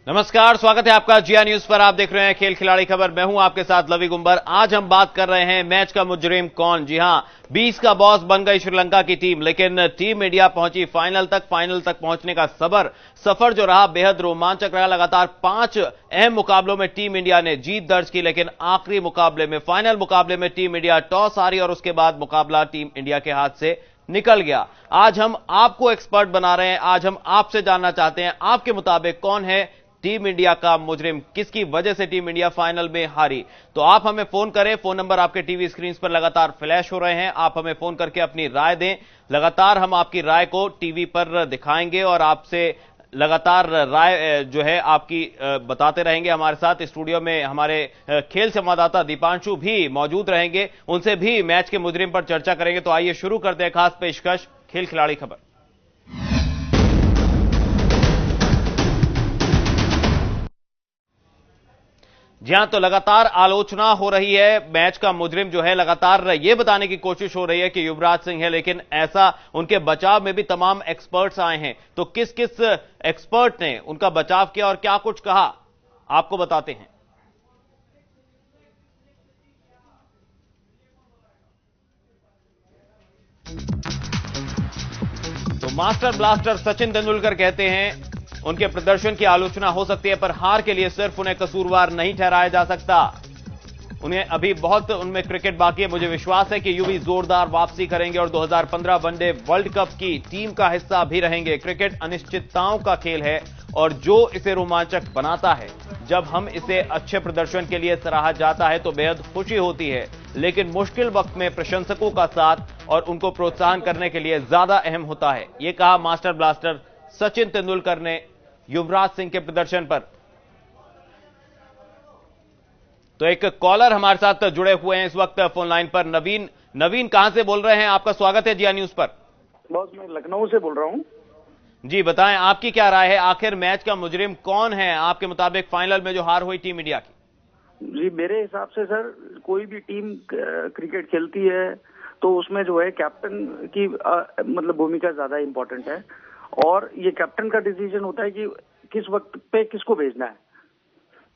नमस्कार, स्वागत है आपका जिया न्यूज पर। आप देख रहे हैं खेल खिलाड़ी खबर। मैं हूं आपके साथ लवी गुंबर। आज हम बात कर रहे हैं मैच का मुजरिम कौन। जी हां, 20 का बॉस बन गई श्रीलंका की टीम, लेकिन टीम इंडिया पहुंची फाइनल तक। फाइनल तक पहुंचने का सफर जो रहा बेहद रोमांचक रहा। लगातार 5 अहम मुकाबलों में टीम इंडिया ने जीत दर्ज की, लेकिन आखिरी मुकाबले में, फाइनल मुकाबले में टीम इंडिया टॉस हारी और उसके बाद मुकाबला टीम इंडिया के हाथ से निकल गया। आज हम आपको एक्सपर्ट बना रहे हैं। आज हम आपसे जानना चाहते हैं, आपके मुताबिक कौन है टीम इंडिया का मुजरिम, किसकी वजह से टीम इंडिया फाइनल में हारी। तो आप हमें फोन करें। फोन नंबर आपके टीवी स्क्रीन पर लगातार फ्लैश हो रहे हैं। आप हमें फोन करके अपनी राय दें। लगातार हम आपकी राय को टीवी पर दिखाएंगे और आपसे लगातार राय जो है आपकी बताते रहेंगे। हमारे साथ स्टूडियो में हमारे खेल संवाददाता दीपांशु भी मौजूद रहेंगे, उनसे भी मैच के मुजरिम पर चर्चा करेंगे। तो आइए शुरू करते हैं खास पेशकश खेल खिलाड़ी खबर। जी हां, तो लगातार आलोचना हो रही है। मैच का मुजरिम जो है, लगातार यह बताने की कोशिश हो रही है कि युवराज सिंह है, लेकिन ऐसा उनके बचाव में भी तमाम एक्सपर्ट्स आए हैं। तो किस किस एक्सपर्ट ने उनका बचाव किया और क्या कुछ कहा, आपको बताते हैं। तो मास्टर ब्लास्टर सचिन तेंदुलकर कहते हैं उनके प्रदर्शन की आलोचना हो सकती है, पर हार के लिए सिर्फ उन्हें कसूरवार नहीं ठहराया जा सकता। उन्हें अभी बहुत उनमें क्रिकेट बाकी है। मुझे विश्वास है कि युवी जोरदार वापसी करेंगे और 2015 वनडे वर्ल्ड कप की टीम का हिस्सा भी रहेंगे। क्रिकेट अनिश्चितताओं का खेल है और जो इसे रोमांचक बनाता है। जब हम इसे अच्छे प्रदर्शन के लिए सराहा जाता है तो बेहद खुशी होती है, लेकिन मुश्किल वक्त में प्रशंसकों का साथ और उनको प्रोत्साहन करने के लिए ज्यादा अहम होता है। यह कहा मास्टर ब्लास्टर सचिन तेंदुलकर ने युवराज सिंह के प्रदर्शन पर। तो एक कॉलर हमारे साथ जुड़े हुए हैं इस वक्त फोन लाइन पर। नवीन कहां से बोल रहे हैं? आपका स्वागत है जिया न्यूज पर। बॉस, मैं लखनऊ से बोल रहा हूं। जी बताएं, आपकी क्या राय है? आखिर मैच का मुजरिम कौन है आपके मुताबिक फाइनल में जो हार हुई टीम इंडिया की? जी, मेरे हिसाब से सर, कोई भी टीम क्रिकेट खेलती है तो उसमें जो है कैप्टन की मतलब भूमिका ज्यादा इंपॉर्टेंट है, और ये कैप्टन का डिसीजन होता है कि किस वक्त पे किसको भेजना है।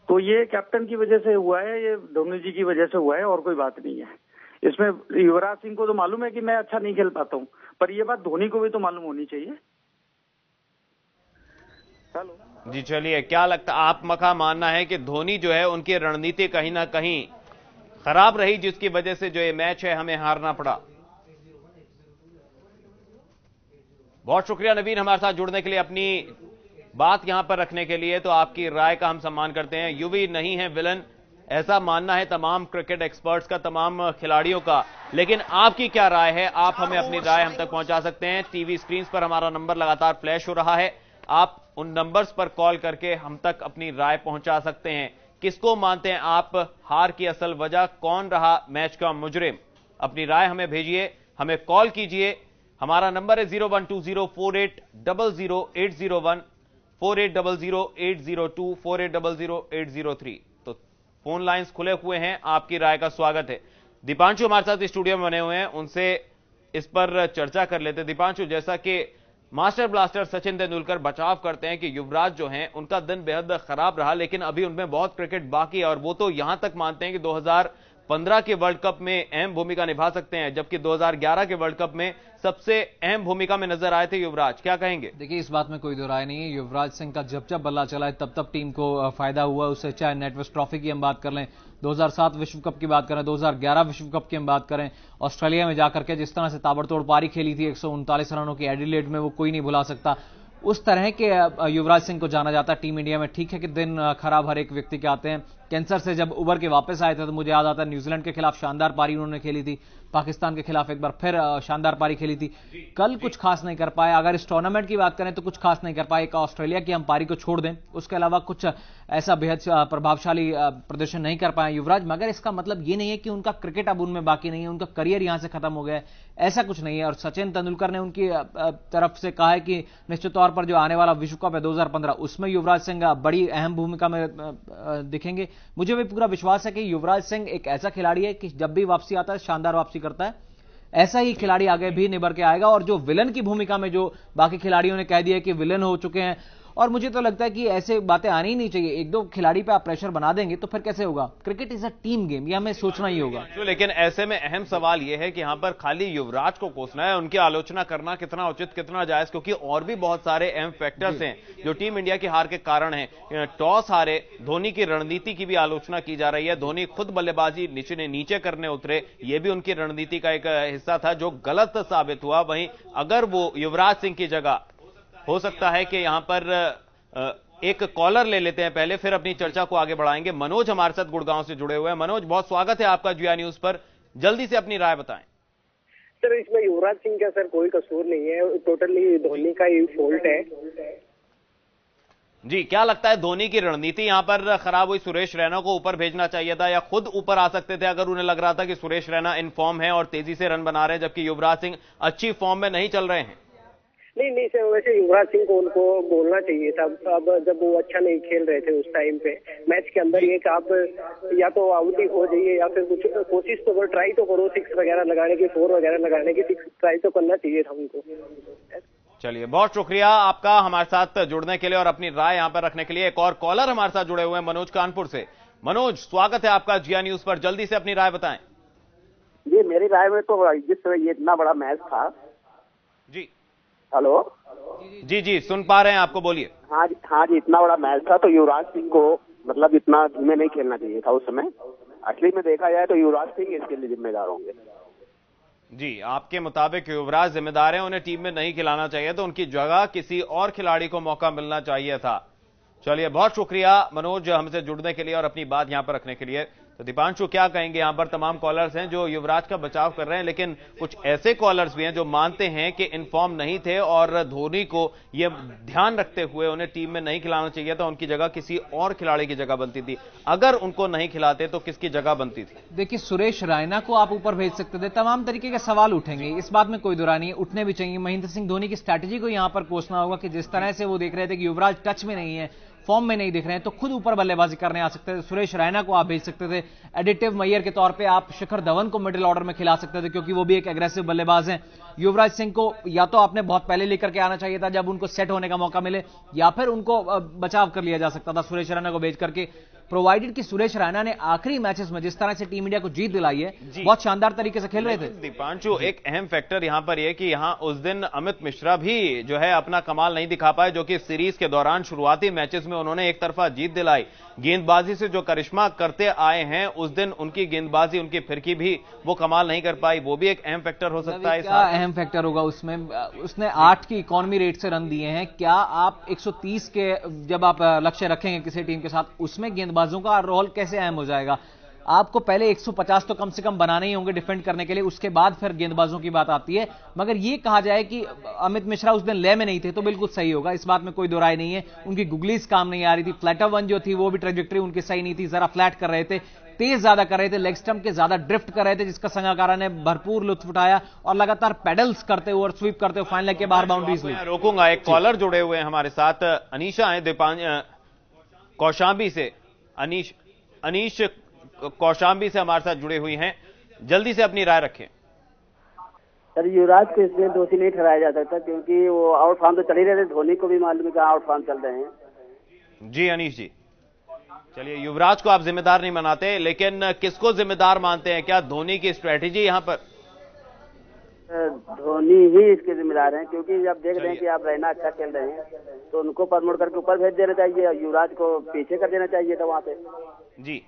तो ये कैप्टन की वजह से हुआ है, ये धोनी जी की वजह से हुआ है, और कोई बात नहीं है इसमें। युवराज सिंह को तो मालूम है कि मैं अच्छा नहीं खेल पाता हूँ, पर ये बात धोनी को भी तो मालूम होनी चाहिए। हेलो जी, चलिए, क्या लगता है, आपका मानना है कि धोनी जो है उनकी रणनीति कहीं ना कहीं खराब रही, जिसकी वजह से जो ये मैच है हमें हारना पड़ा? बहुत शुक्रिया नवीन हमारे साथ जुड़ने के लिए, अपनी बात यहां पर रखने के लिए। तो आपकी राय का हम सम्मान करते हैं। युवी नहीं है विलन, ऐसा मानना है तमाम क्रिकेट एक्सपर्ट्स का, तमाम खिलाड़ियों का। लेकिन आपकी क्या राय है? आप हमें अपनी राय हम तक पहुंचा सकते हैं। टीवी स्क्रीन पर हमारा नंबर लगातार फ्लैश हो रहा है। आप उन नंबर्स पर कॉल करके हम तक अपनी राय पहुंचा सकते हैं। किसको मानते हैं आप हार की असल वजह? कौन रहा मैच का मुजरिम? अपनी राय हमें भेजिए, हमें कॉल कीजिए। हमारा नंबर है 012048000801, 48008002, 48008003। तो फोन लाइंस खुले हुए हैं, आपकी राय का स्वागत है। दीपांशु हमारे साथ स्टूडियो में बने हुए हैं, उनसे इस पर चर्चा कर लेते हैं। दीपांशु, जैसा कि मास्टर ब्लास्टर सचिन तेंदुलकर बचाव करते हैं कि युवराज जो हैं उनका दिन बेहद खराब रहा, लेकिन अभी उनमें बहुत क्रिकेट बाकी है, और वो तो यहां तक मानते हैं कि 2015 के वर्ल्ड कप में अहम भूमिका निभा सकते हैं, जबकि 2011 के वर्ल्ड कप में सबसे अहम भूमिका में नजर आए थे युवराज। क्या कहेंगे? देखिए, इस बात में कोई दो राय नहीं है। युवराज सिंह का जब जब बल्ला चला है तब तब टीम को फायदा हुआ। उससे चाहे नेटवर्क ट्रॉफी की हम बात कर लें, 2007 विश्व कप की बात करें, 2011 विश्व कप की हम बात करें, ऑस्ट्रेलिया में जाकर के जिस तरह से ताबड़तोड़ पारी खेली थी 139 रनों की एडिलेड में, वो कोई नहीं भुला सकता। उस तरह के युवराज सिंह को जाना जाता है टीम इंडिया में। ठीक है कि दिन खराब हर एक व्यक्ति के आते हैं। कैंसर से जब उबर के वापस आए थे तो मुझे याद आता है न्यूजीलैंड के खिलाफ शानदार पारी उन्होंने खेली थी, पाकिस्तान के खिलाफ एक बार फिर शानदार पारी खेली थी। कल कुछ खास नहीं कर पाए। अगर इस टूर्नामेंट की बात करें तो कुछ खास नहीं कर पाए। एक ऑस्ट्रेलिया की हम पारी को छोड़ दें, उसके अलावा कुछ ऐसा बेहद प्रभावशाली प्रदर्शन नहीं कर पाए युवराज। मगर इसका मतलब ये नहीं है कि उनका क्रिकेट अब उनमें बाकी नहीं है, उनका करियर यहां से खत्म हो गया है, ऐसा कुछ नहीं है। और सचिन तेंदुलकर ने उनकी तरफ से कहा है कि निश्चित तौर पर जो आने वाला विश्व कप है 2015, उसमें युवराज सिंह बड़ी अहम भूमिका में दिखेंगे। मुझे भी पूरा विश्वास है कि युवराज सिंह एक ऐसा खिलाड़ी है कि जब भी वापसी आता है शानदार वापसी करता है। ऐसा ही खिलाड़ी आगे भी निभर के आएगा। और जो विलन की भूमिका में जो बाकी खिलाड़ियों ने कह दिया कि विलन हो चुके हैं, और मुझे तो लगता है कि ऐसे बातें आनी ही नहीं चाहिए। एक दो खिलाड़ी पे आप प्रेशर बना देंगे तो फिर कैसे होगा? Cricket is a team game, ये हमें सोचना ही होगा। लेकिन ऐसे में अहम सवाल यह है कि यहां पर खाली युवराज को कोसना है, उनकी आलोचना करना कितना उचित कितना जायज, क्योंकि और भी बहुत सारे अहम फैक्टर्स हैं जो टीम इंडिया की हार के कारण हैं। टॉस हारे, धोनी की रणनीति की भी आलोचना की जा रही है। धोनी खुद बल्लेबाजी नीचे करने उतरे, यह भी उनकी रणनीति का एक हिस्सा था जो गलत साबित हुआ। वहीं अगर वो युवराज सिंह की जगह, हो सकता है कि यहां पर एक कॉलर ले लेते हैं पहले, फिर अपनी चर्चा को आगे बढ़ाएंगे। मनोज हमारे साथ गुड़गांव से जुड़े हुए हैं। मनोज, बहुत स्वागत है आपका जिया न्यूज पर। जल्दी से अपनी राय बताएं। सर, इसमें युवराज सिंह का सर कोई कसूर नहीं है, टोटली धोनी का ही फॉल्ट है। जी, क्या लगता है धोनी की रणनीति यहां पर खराब हुई? सुरेश रैना को ऊपर भेजना चाहिए था या खुद ऊपर आ सकते थे अगर उन्हें लग रहा था कि सुरेश रैना इन फॉर्म है और तेजी से रन बना रहे हैं, जबकि युवराज सिंह अच्छी फॉर्म में नहीं चल रहे हैं? नहीं सर, वैसे युवराज सिंह को उनको बोलना चाहिए था। अब जब वो अच्छा नहीं खेल रहे थे उस टाइम पे मैच के अंदर, ये कि आप या तो आउट ही हो जाइए या फिर कुछ कोशिश तो ट्राई तो करो, 6 वगैरह लगाने की, 4 वगैरह लगाने की, 6 ट्राई तो करना चाहिए था उनको। चलिए, बहुत शुक्रिया आपका हमारे साथ जुड़ने के लिए और अपनी राय यहां पर रखने के लिए। एक और कॉलर हमारे साथ जुड़े हुए हैं, मनोज कानपुर से। मनोज, स्वागत है आपका जिया न्यूज पर। जल्दी से अपनी राय बताएं। जी, मेरी राय में तो जिस तरह ये इतना बड़ा मैच था। जी, हेलो। जी, सुन पा रहे हैं आपको, बोलिए। हाँ जी, इतना बड़ा मैच था तो युवराज सिंह को मतलब इतना धीमे नहीं खेलना चाहिए था उस समय। असली में देखा जाए तो युवराज सिंह इसके लिए जिम्मेदार होंगे। जी, आपके मुताबिक युवराज जिम्मेदार हैं, उन्हें टीम में नहीं खिलाना चाहिए, तो उनकी जगह किसी और खिलाड़ी को मौका मिलना चाहिए था। चलिए, बहुत शुक्रिया मनोज हमसे जुड़ने के लिए और अपनी बात यहां पर रखने के लिए। तो दीपांशु, क्या कहेंगे? यहां पर तमाम कॉलर्स हैं जो युवराज का बचाव कर रहे हैं, लेकिन कुछ ऐसे कॉलर्स भी हैं जो मानते हैं कि इनफॉर्म नहीं थे और धोनी को यह ध्यान रखते हुए उन्हें टीम में नहीं खिलाना चाहिए था, उनकी जगह किसी और खिलाड़ी की जगह बनती थी। अगर उनको नहीं खिलाते तो किसकी जगह बनती थी? देखिए, सुरेश रैना को आप ऊपर भेज सकते थे, तमाम तरीके के सवाल उठेंगे, इस बात में कोई दुरा नहीं है, उठने भी चाहिए। महेंद्र सिंह धोनी की स्ट्रैटेजी को यहां पर कोसना होगा कि जिस तरह से वो देख रहे थे कि युवराज टच में नहीं है, फॉर्म में नहीं दिख रहे हैं, तो खुद ऊपर बल्लेबाजी करने आ सकते थे। सुरेश रैना को आप भेज सकते थे, एडिटिव मैयर के तौर पे आप शिखर धवन को मिडिल ऑर्डर में खिला सकते थे क्योंकि वो भी एक एग्रेसिव बल्लेबाज हैं। युवराज सिंह को या तो आपने बहुत पहले लेकर के आना चाहिए था जब उनको सेट होने का मौका मिले, या फिर उनको बचाव कर लिया जा सकता था सुरेश रैना को भेज करके, प्रोवाइडेड कि सुरेश रैना ने आखिरी मैचेस में जिस तरह से टीम इंडिया को जीत दिलाई है, बहुत शानदार तरीके से खेल रहे थे। दीपांशु, एक अहम फैक्टर यहां पर यह कि यहां उस दिन अमित मिश्रा भी जो है अपना कमाल नहीं दिखा पाए, जो कि सीरीज के दौरान शुरुआती मैचेस में उन्होंने एक तरफा जीत दिलाई। गेंदबाजी से जो करिश्मा करते आए हैं, उस दिन उनकी गेंदबाजी, उनकी फिरकी भी वो कमाल नहीं कर पाई, वो भी एक अहम फैक्टर हो सकता है। क्या अहम फैक्टर होगा उसमें? उसने 8 की इकोनॉमी रेट से रन दिए हैं। क्या आप 130 के जब आप लक्ष्य रखेंगे किसी टीम के साथ, उसमें गेंदबाजों का रोल कैसे अहम हो जाएगा? आपको पहले 150 तो कम से कम बनाने ही होंगे डिफेंड करने के लिए, उसके बाद फिर गेंदबाजों की बात आती है। मगर ये कहा जाए कि अमित मिश्रा उस दिन लय में नहीं थे तो बिल्कुल सही होगा, इस बात में कोई दो राय नहीं है। उनकी गुगलीज काम नहीं आ रही थी, फ्लैटर वन जो थी वो भी ट्रेजेक्टरी उनकी सही नहीं थी, जरा फ्लैट कर रहे थे, तेज ज्यादा कर रहे थे, लेग स्टंप के ज्यादा ड्रिफ्ट कर रहे थे, जिसका संगाकारा ने भरपूर लुत्फ उठाया और लगातार पेडल्स करते हुए और स्वीप करते हुए फाइनल के बाहर बाउंड्रीज ली। रोकूंगा, एक कॉलर जुड़े हुए हैं हमारे साथ, अनीशा है कौशांबी से। अनीश कौशांबी से हमारे साथ जुड़े हुई हैं, जल्दी से अपनी राय रखें। सर, युवराज को इसमें दोषी नहीं ठहराया जा सकता क्योंकि वो आउट फॉर्म तो चल ही रहे थे। धोनी को भी मालूम है कि आउट फॉर्म चल रहे हैं। जी अनीश जी, चलिए, युवराज को आप जिम्मेदार नहीं मानते, लेकिन किसको जिम्मेदार मानते हैं? क्या धोनी की स्ट्रेटेजी यहां पर? धोनी ही इसके जिम्मेदार हैं क्योंकि जब देख रहे हैं कि आप रैना अच्छा खेल रहे हैं तो उनको प्रमोट करके ऊपर भेज देना चाहिए, युवराज को पीछे कर देना चाहिए था वहां पे। जी,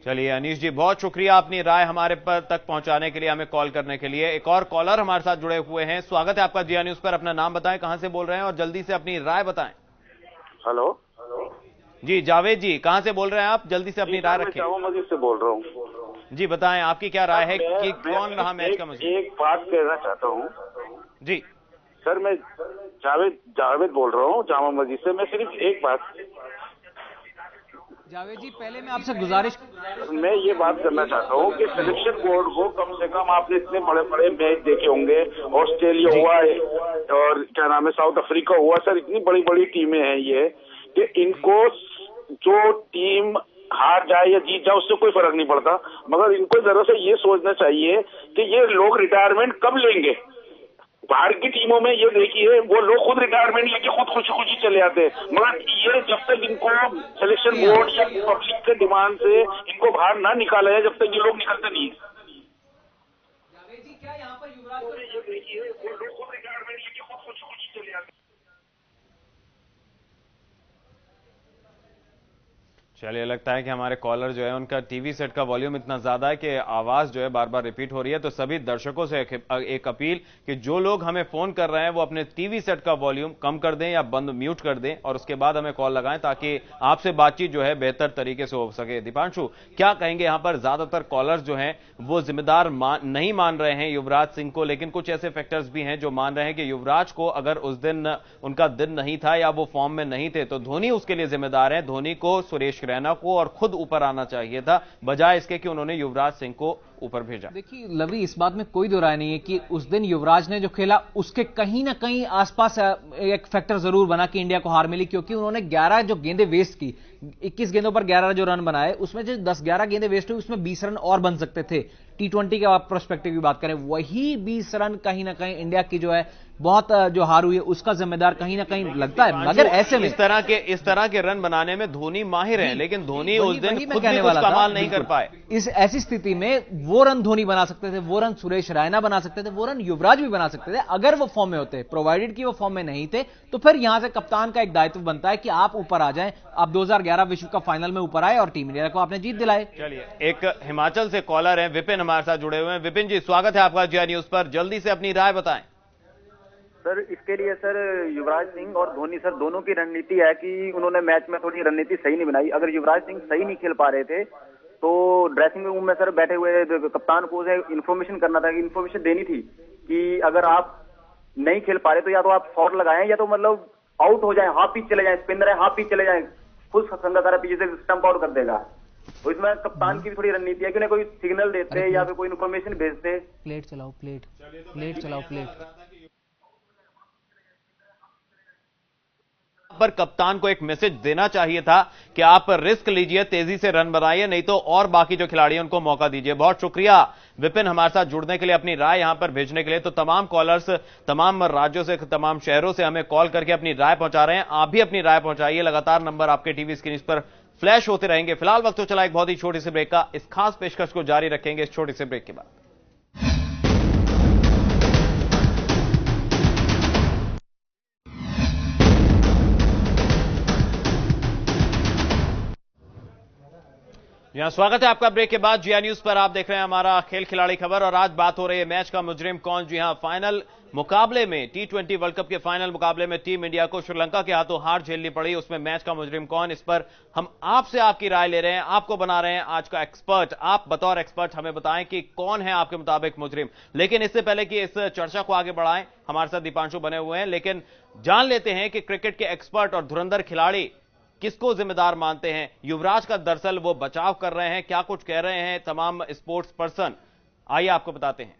चलिए अनीश जी, बहुत शुक्रिया अपनी राय हमारे पर तक पहुंचाने के लिए, हमें कॉल करने के लिए। एक और कॉलर हमारे साथ जुड़े हुए हैं, स्वागत है आपका जिया न्यूज पर। अपना नाम बताएं, कहां से बोल रहे हैं और जल्दी से अपनी राय बताएं। हेलो जी जावेद जी, कहां से बोल रहे हैं आप? जल्दी से अपनी राय रखें। जामा मस्जिद से बोल रहा हूँ। जी बताएं, आपकी क्या राय है कि कौन रहा मैच का मजीद? एक बात कहना चाहता हूँ जी सर, मैं जावेद बोल रहा हूँ जामा मस्जिद से। मैं सिर्फ एक बात, जावेद जी, पहले मैं आपसे गुजारिश, मैं ये बात करना चाहता हूँ कि सिलेक्शन बोर्ड को कम से कम, आपने इतने बड़े बड़े मैच देखे होंगे, ऑस्ट्रेलिया हुआ है और क्या नाम है, साउथ अफ्रीका हुआ, सर इतनी बड़ी बड़ी टीमें हैं ये, कि इनको जो टीम हार जाए या जीत जाए उससे कोई फर्क नहीं पड़ता, मगर इनको जरा से ये सोचना चाहिए कि ये लोग रिटायरमेंट कब लेंगे। बाहर की टीमों में ये देखिए वो लोग खुद रिटायरमेंट लेके खुद खुशी खुशी चले जाते हैं, मगर ये जब तक इनको सिलेक्शन बोर्ड या पब्लिक के डिमांड से इनको बाहर ना निकाला जाए, जब तक ये लोग निकलते नहीं है। क्या यहाँ पर युवराज को ये देखिए वो लोग खुद रिटायरमेंट लेके खुद खुशी खुशी चले जाते हैं। चलिए, लगता है कि हमारे कॉलर जो है उनका टीवी सेट का वॉल्यूम इतना ज्यादा है कि आवाज जो है बार बार रिपीट हो रही है। तो सभी दर्शकों से एक अपील कि जो लोग हमें फोन कर रहे हैं वो अपने टीवी सेट का वॉल्यूम कम कर दें या बंद म्यूट कर दें और उसके बाद हमें कॉल लगाएं ताकि आपसे बातचीत जो है बेहतर तरीके से हो सके। दीपांशु, क्या कहेंगे? यहां पर ज्यादातर कॉलर्स जो हैं वो जिम्मेदार नहीं मान रहे हैं युवराज सिंह को, लेकिन कुछ ऐसे फैक्टर्स भी हैं जो मान रहे हैं कि युवराज को अगर उस दिन उनका दिन नहीं था या वो फॉर्म में नहीं थे तो धोनी उसके लिए जिम्मेदार है। धोनी को, सुरेश रैना को और खुद ऊपर आना चाहिए था, बजाय इसके कि उन्होंने युवराज सिंह को ऊपर भेजा। देखिए लवी, इस बात में कोई दो राय नहीं है कि उस दिन युवराज ने जो खेला उसके कहीं ना कहीं आसपास एक फैक्टर जरूर बना कि इंडिया को हार मिली, क्योंकि उन्होंने 11 जो गेंदें वेस्ट की, 21 गेंदों पर 11 जो रन बनाए, उसमें जो 10-11 गेंदें वेस्ट हुई उसमें 20 रन और बन सकते थे। T20 के प्रोस्पेक्टिव की बात करें, वही 20 रन कहीं ना कहीं इंडिया की जो है बहुत जो हार हुई है उसका जिम्मेदार कहीं ना कहीं लगता है। मगर ऐसे में इस तरह के रन बनाने में धोनी माहिर है, लेकिन धोनी उस दिन खुद भी कुछ कमाल नहीं कर पाए। इस ऐसी स्थिति में वो रन धोनी बना सकते थे, वो रन सुरेश रैना बना सकते थे, वो रन युवराज भी बना सकते थे अगर वो फॉर्म में होते। प्रोवाइडेड कि वो फॉर्म में नहीं थे तो फिर यहां से कप्तान का एक दायित्व बनता है कि आप ऊपर आ जाएं। आप 2011 विश्व कप फाइनल में ऊपर आए और टीम इंडिया को आपने जीत दिलाए। चलिए, एक हिमाचल से कॉलर है विपिन हमारे साथ जुड़े हुए हैं। विपिन जी, स्वागत है आपका जिया न्यूज पर। जल्दी से अपनी राय बताएं। सर, इसके लिए सर युवराज सिंह और धोनी सर दोनों की रणनीति है कि उन्होंने मैच में थोड़ी रणनीति सही नहीं बनाई। अगर युवराज सिंह सही नहीं खेल पा रहे थे तो ड्रेसिंग रूम में सर बैठे हुए कप्तान को उसे इन्फॉर्मेशन करना था, इन्फॉर्मेशन देनी थी कि अगर आप नहीं खेल पा रहे तो या तो आप फॉर लगाएं या तो मतलब आउट हो जाए, हाफ पिच चले जाए, स्पिनर है हाफ पिच चले जाए, फुल संगाकारा पीछे से स्टंप आउट कर देगा। तो इसमें कप्तान की भी थोड़ी रणनीति है कि उन्हें कोई सिग्नल देते या फिर कोई इन्फॉर्मेशन भेजते। प्लेट चलाओ, प्लेट चलाओ, प्लेट। पर कप्तान को एक मैसेज देना चाहिए था कि आप रिस्क लीजिए, तेजी से रन बनाइए, नहीं तो और बाकी जो खिलाड़ी हैं उनको मौका दीजिए। बहुत शुक्रिया विपिन हमारे साथ जुड़ने के लिए, अपनी राय यहां पर भेजने के लिए। तो तमाम कॉलर्स तमाम राज्यों से, तमाम शहरों से हमें कॉल करके अपनी राय पहुंचा रहे हैं। आप भी अपनी राय पहुंचाइए, लगातार नंबर आपके टीवी स्क्रीन पर फ्लैश होते रहेंगे। फिलहाल वक्त तो चला एक बहुत ही छोटी सी ब्रेक का, इस खास पेशकश को जारी रखेंगे इस छोटी सी ब्रेक के बाद। यहां स्वागत है आपका ब्रेक के बाद। जिया न्यूज पर आप देख रहे हैं हमारा खेल खिलाड़ी खबर और आज बात हो रही है मैच का मुजरिम कौन। जी हां, फाइनल मुकाबले में, T20 वर्ल्ड कप के फाइनल मुकाबले में टीम इंडिया को श्रीलंका के हाथों हार झेलनी पड़ी। उसमें मैच का मुजरिम कौन, इस पर हम आपसे आपकी राय ले रहे हैं, आपको बना रहे हैं आज का एक्सपर्ट। आप बतौर एक्सपर्ट हमें बताएं कि कौन है आपके मुताबिक मुजरिम। लेकिन इससे पहले कि इस चर्चा को आगे बढ़ाएं, हमारे साथ दीपांशु बने हुए हैं, लेकिन जान लेते हैं कि क्रिकेट के एक्सपर्ट और धुरंधर खिलाड़ी किसको जिम्मेदार मानते हैं। युवराज का दरअसल वो बचाव कर रहे हैं, क्या कुछ कह रहे हैं तमाम स्पोर्ट्स पर्सन, आइए आपको बताते हैं।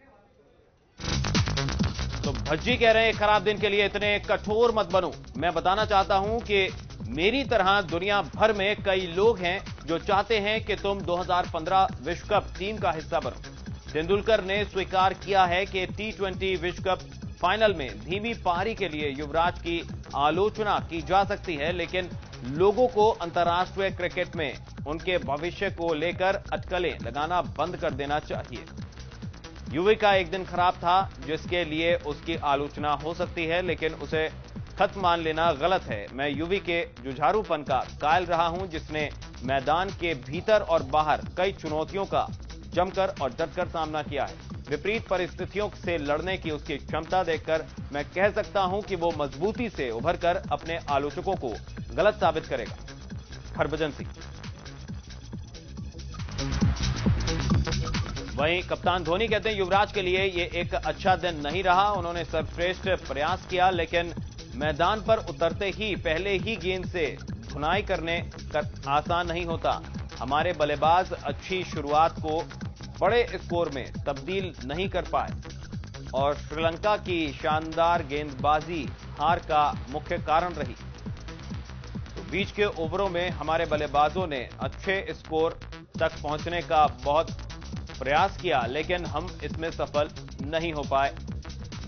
तो भज्जी कह रहे हैं खराब दिन के लिए इतने कठोर मत बनो। मैं बताना चाहता हूं कि मेरी तरह दुनिया भर में कई लोग हैं जो चाहते हैं कि तुम 2015 विश्व कप टीम का हिस्सा बनो। तेंदुलकर ने स्वीकार किया है कि T20 विश्व कप फाइनल में धीमी पारी के लिए युवराज की आलोचना की जा सकती है, लेकिन लोगों को अंतर्राष्ट्रीय क्रिकेट में उनके भविष्य को लेकर अटकलें लगाना बंद कर देना चाहिए। युवी का एक दिन खराब था जिसके लिए उसकी आलोचना हो सकती है, लेकिन उसे खत मान लेना गलत है। मैं युवी के जुझारूपन का कायल रहा हूं, जिसने मैदान के भीतर और बाहर कई चुनौतियों का जमकर और डटकर सामना किया है। विपरीत परिस्थितियों से लड़ने की उसकी क्षमता देखकर मैं कह सकता हूं कि वो मजबूती से उभरकर अपने आलोचकों को गलत साबित करेगा। हरभजन सिंह। वहीं कप्तान धोनी कहते हैं युवराज के लिए ये एक अच्छा दिन नहीं रहा। उन्होंने सर्वश्रेष्ठ प्रयास किया, लेकिन मैदान पर उतरते ही पहले ही गेंद से धुनाई करने आसान नहीं होता। हमारे बल्लेबाज अच्छी शुरुआत को बड़े स्कोर में तब्दील नहीं कर पाए और श्रीलंका की शानदार गेंदबाजी हार का मुख्य कारण रही। तो बीच के ओवरों में हमारे बल्लेबाजों ने अच्छे स्कोर तक पहुंचने का बहुत प्रयास किया, लेकिन हम इसमें सफल नहीं हो पाए।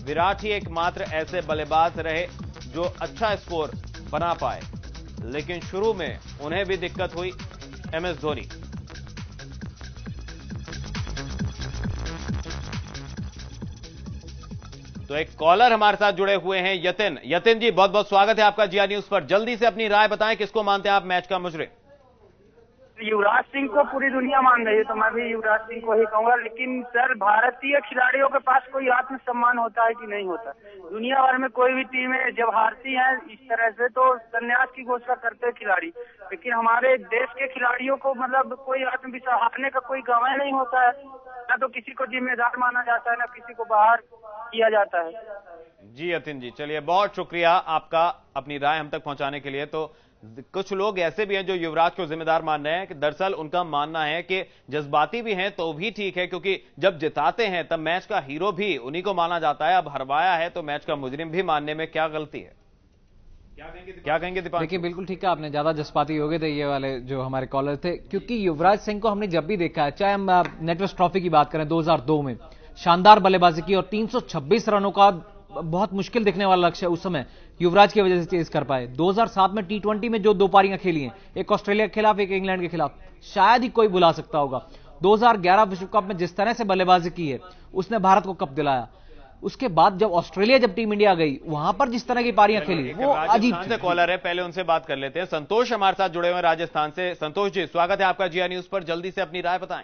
विराट ही एकमात्र ऐसे बल्लेबाज रहे जो अच्छा स्कोर बना पाए, लेकिन शुरू में उन्हें भी दिक्कत हुई। MS धोनी। तो एक कॉलर हमारे साथ जुड़े हुए हैं, यतिन। यतिन जी, बहुत बहुत स्वागत है आपका जिया न्यूज पर। जल्दी से अपनी राय बताएं, किसको मानते हैं आप मैच का मुजरिम? युवराज सिंह को पूरी दुनिया मान रही है, तो मैं भी युवराज सिंह को ही कहूंगा। लेकिन सर, भारतीय खिलाड़ियों के पास कोई आत्मसम्मान होता है कि नहीं होता? दुनिया भर में कोई भी टीमें जब हारती हैं इस तरह से तो संन्यास की घोषणा करते हैं खिलाड़ी, लेकिन हमारे देश के खिलाड़ियों को मतलब कोई आत्मविश्वास, हारने का कोई गवाह नहीं होता है। ना तो किसी को जिम्मेदार माना जाता है, ना किसी को बाहर किया जाता है। जी यतिन जी, चलिए बहुत शुक्रिया आपका अपनी राय हम तक पहुंचाने के लिए। तो कुछ लोग ऐसे भी हैं जो युवराज को जिम्मेदार मान रहे हैं कि दरअसल उनका मानना है कि जज्बाती भी हैं तो भी ठीक है, क्योंकि जब जिताते हैं तब मैच का हीरो भी उन्हीं को माना जाता है। अब हरवाया है तो मैच का मुजरिम भी मानने में क्या गलती है? क्या कहेंगे दीपांशु? देखिए, बिल्कुल ठीक है, आपने ज्यादा जज्बाती हो गए थे ये वाले जो हमारे कॉलर थे, क्योंकि युवराज सिंह को हमने जब भी देखा है, चाहे हम नेटवर्क ट्रॉफी की बात करें 2002 में शानदार बल्लेबाजी की और 326 रनों का बहुत मुश्किल दिखने वाला लक्ष्य उस समय युवराज की वजह से चेज कर पाए। 2007 में T20 में जो 2 पारियां खेली हैं, एक ऑस्ट्रेलिया के खिलाफ, एक इंग्लैंड के खिलाफ, शायद ही कोई भुला सकता होगा। 2011 विश्व कप में जिस तरह से बल्लेबाजी की है, उसने भारत को कप दिलाया। उसके बाद जब ऑस्ट्रेलिया, जब टीम इंडिया गई, वहां पर जिस तरह की पारियां खेली वो अजीब से। कॉलर है, पहले उनसे बात कर लेते हैं। संतोष हमारे साथ जुड़े हुए राजस्थान से। संतोष जी, स्वागत है आपका जिया न्यूज पर। जल्दी से अपनी राय बताएं।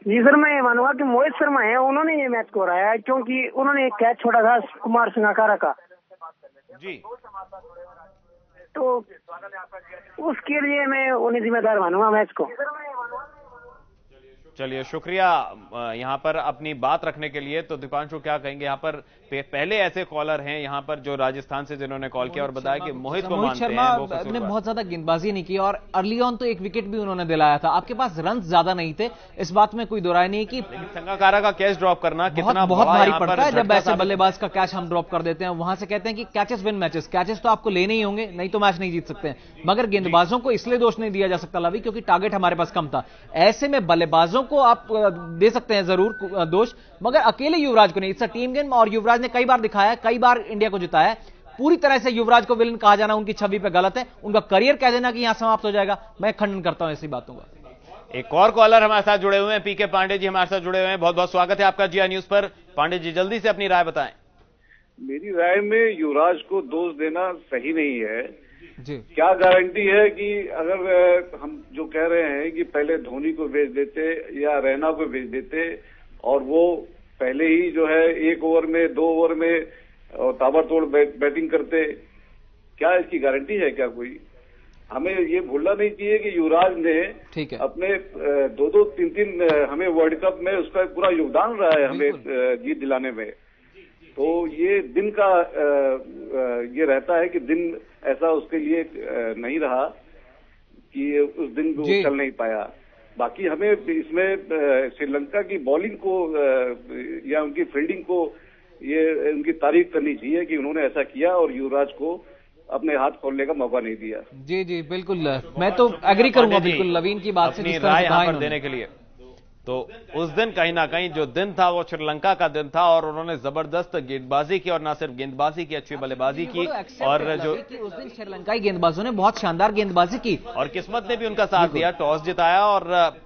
जी सर, मैं ये मानूंगा कि मोहित शर्मा है, उन्होंने ये मैच को हराया है, क्योंकि उन्होंने एक कैच छोड़ा था कुमार संगकारा का जी, तो उसके लिए मैं उन्हें जिम्मेदार मानूंगा मैच को। चलिए शुक्रिया यहां पर अपनी बात रखने के लिए। तो दीपांशु क्या कहेंगे? यहां पर पहले ऐसे कॉलर हैं यहां पर जो राजस्थान से जिन्होंने कॉल किया और बताया कि मोहित को मानते शर्मा हैं, ने बहुत ज्यादा गेंदबाजी नहीं की और अर्ली ऑन तो एक विकेट भी उन्होंने दिलाया था। आपके पास रन ज्यादा नहीं थे, इस बात में कोई दो राय नहीं कि संगकारा का कैच ड्रॉप करना कितना बहुत भारी पड़ता है। जब ऐसे बल्लेबाज का कैच हम ड्रॉप कर देते हैं, वहां से कहते हैं कि कैचेस विन मैचेस, कैचेस तो आपको लेने ही होंगे, नहीं तो मैच नहीं जीत सकते हैं। मगर गेंदबाजों को इसलिए दोष नहीं दिया जा सकता लवी, क्योंकि टारगेट हमारे पास कम था। ऐसे में बल्लेबाजों को आप दे सकते हैं जरूर दोष, मगर अकेले युवराज को नहीं। इट्स अ टीम गेम और युवराज ने कई बार दिखाया, कई बार इंडिया को जिताया है। पूरी तरह से युवराज को विलन कहा जाना उनकी छवि पे गलत है। उनका करियर कह देना कि यहां समाप्त हो जाएगा, मैं खंडन करता हूं ऐसी बातों का। एक और कॉलर हमारे साथ जुड़े हुए हैं, पीके पांडे जी हमारे साथ जुड़े हुए हैं। बहुत बहुत स्वागत है आपका जिया न्यूज पर। पांडे जी, जल्दी से अपनी राय बताएं। मेरी राय में युवराज को दोष देना सही नहीं है जी। क्या गारंटी है कि अगर हम जो कह रहे हैं कि पहले धोनी को भेज देते या रैना को भेज देते और वो पहले ही जो है 1 ओवर में 2 ओवर में ताबड़तोड़ बैटिंग करते, क्या इसकी गारंटी है क्या कोई? हमें ये भूलना नहीं चाहिए कि युवराज ने अपने 2-2, 3-3 हमें वर्ल्ड कप में उसका पूरा योगदान रहा है हमें जीत दिलाने में। तो ये दिन का ये रहता है कि दिन ऐसा उसके लिए नहीं रहा कि उस दिन वो चल नहीं पाया। बाकी हमें इसमें श्रीलंका की बॉलिंग को या उनकी फील्डिंग को ये उनकी तारीफ करनी चाहिए कि उन्होंने ऐसा किया और युवराज को अपने हाथ खोलने का मौका नहीं दिया। जी जी बिल्कुल, मैं तो एग्री करूंगा बिल्कुल लवीन की बात से। अपनी राय यहाँ पर देने के लिए तो उस दिन कहीं ना कहीं जो दिन था वो श्रीलंका का दिन था और उन्होंने जबरदस्त गेंदबाजी की और ना सिर्फ गेंदबाजी की, अच्छी बल्लेबाजी की। और जो उस दिन श्रीलंकाई गेंदबाजों ने बहुत शानदार गेंदबाजी की और किस्मत ने भी उनका साथ दिया, टॉस जिताया और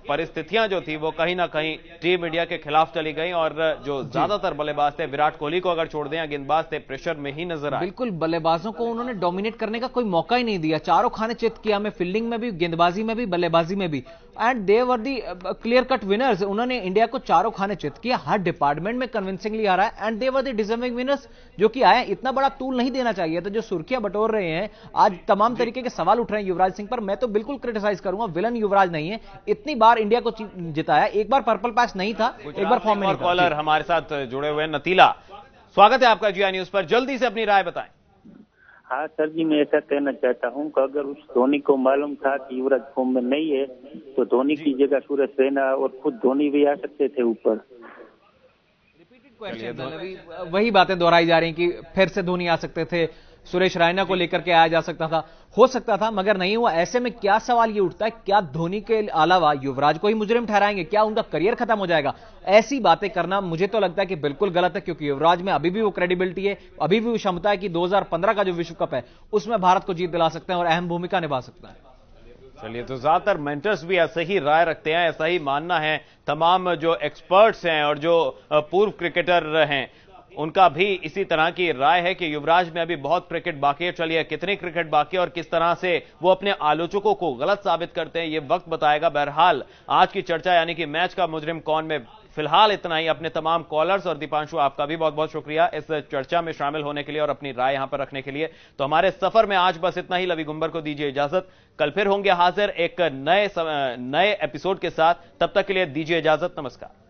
परिस्थितियां जो थी वो कहीं ना कहीं टीम इंडिया के खिलाफ चली गई। और जो ज्यादातर बल्लेबाज थे, विराट कोहली को अगर छोड़ दें या गेंदबाज थे, प्रेशर में ही नजर आए। बिल्कुल, बल्लेबाजों को उन्होंने डोमिनेट करने का कोई मौका ही नहीं दिया। चारों खाने चित किया, हमें फील्डिंग में भी, गेंदबाजी में भी, बल्लेबाजी में भी। And they were the clear cut winners. उन्होंने इंडिया को चारों खाने चित किया, हर डिपार्टमेंट में कन्विंसिंगली आ रहा है and they were the deserving winners जो कि आए। इतना बड़ा तूल नहीं देना चाहिए था जो सुर्खियां बटोर रहे हैं। आज तमाम तरीके के सवाल उठ रहे हैं युवराज सिंह पर, मैं तो बिल्कुल क्रिटिसाइज करूंगा। विलन युवराज नहीं है, इतनी बार इंडिया को जिताया, एक बार पर्पल पैच नहीं था, एक बार फॉर्म में नहीं था। कॉलर हमारे साथ जुड़े हुए नतीला, स्वागत है आपका जिया न्यूज पर। जल्दी से अपनी राय बताएं। हाँ सर जी, मैं ऐसा कहना चाहता हूँ कि अगर उस धोनी को मालूम था कि युवराज फॉर्म में नहीं है तो धोनी की जगह सूरज रैना और खुद धोनी भी आ सकते थे ऊपर। वही बातें दोहराई जा रही कि फिर से धोनी आ सकते थे, सुरेश रैना को लेकर के आया जा सकता था, हो सकता था, मगर नहीं हुआ। ऐसे में क्या सवाल ये उठता है, क्या धोनी के अलावा युवराज को ही मुजरिम ठहराएंगे? क्या उनका करियर खत्म हो जाएगा? ऐसी बातें करना मुझे तो लगता है कि बिल्कुल गलत है, क्योंकि युवराज में अभी भी वो क्रेडिबिलिटी है, अभी भी वो क्षमता है कि 2015 का जो विश्व कप है उसमें भारत को जीत दिला सकते हैं और अहम भूमिका निभा सकता है। चलिए, तो ज्यादातर मेंटर्स भी ऐसे ही राय रखते हैं, ऐसा ही मानना है तमाम जो एक्सपर्ट्स हैं और जो पूर्व क्रिकेटर हैं उनका भी इसी तरह की राय है कि युवराज में अभी बहुत क्रिकेट बाकी है। चलिए, कितनी क्रिकेट बाकी है और किस तरह से वो अपने आलोचकों को गलत साबित करते हैं ये वक्त बताएगा। बहरहाल आज की चर्चा यानी कि मैच का मुजरिम कौन में फिलहाल इतना ही। अपने तमाम कॉलर्स और दीपांशु, आपका भी बहुत बहुत शुक्रिया इस चर्चा में शामिल होने के लिए और अपनी राय यहां पर रखने के लिए। तो हमारे सफर में आज बस इतना ही। लवी गुंबर को दीजिए इजाजत, कल फिर होंगे हाजिर एक नए एपिसोड के साथ। तब तक के लिए दीजिए इजाजत, नमस्कार।